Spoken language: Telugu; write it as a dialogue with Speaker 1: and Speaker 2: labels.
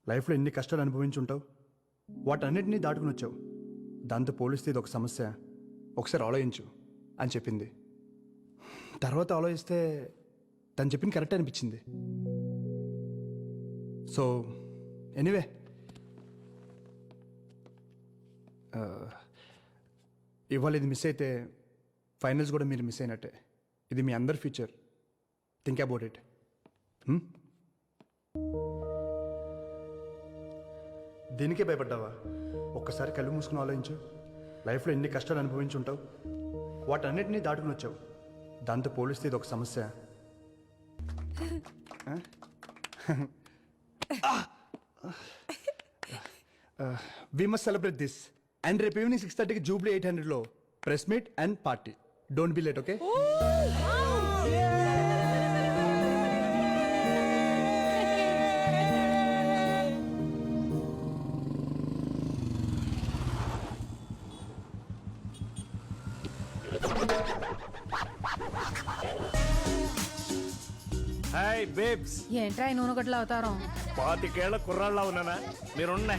Speaker 1: లైఫ్లో ఎన్ని కష్టాలు అనుభవించి ఉంటావు, వాటన్నిటినీ దాటుకుని వచ్చావు. దాంతో పోలిస్తే ఇది ఒక సమస్య, ఒకసారి ఆలోచించు అని చెప్పింది. తర్వాత ఆలోచిస్తే తను చెప్పింది కరెక్ట్ అనిపించింది. సో ఎనీవే, ఇవాళ ఇది మిస్ అయితే ఫైనల్స్ కూడా మీరు మిస్ అయినట్టే. ఇది మీ అందరి ఫ్యూచర్. Think about it. దీనికే భయపడ్డావా? ఒక్కసారి కళ్ళు మూసుకుని ఆలోచించు. లైఫ్లో ఎన్ని కష్టాలు అనుభవించి ఉంటావు, వాటన్నిటినీ దాటుకుని వచ్చావు. దాంతో పోలిస్తే ఇది ఒక సమస్య. We must celebrate this. And రేపు ఈవినింగ్ 6:30కి జూబ్లీ 800లో press meet and party. Don't be late, okay?
Speaker 2: Hi babes.
Speaker 3: ఏంట్రా ఈ నూనె గట్ల అవతారం?
Speaker 2: 25 ఏళ్ల కుర్రాళ్ళ ఉన్నానా? మీరున్న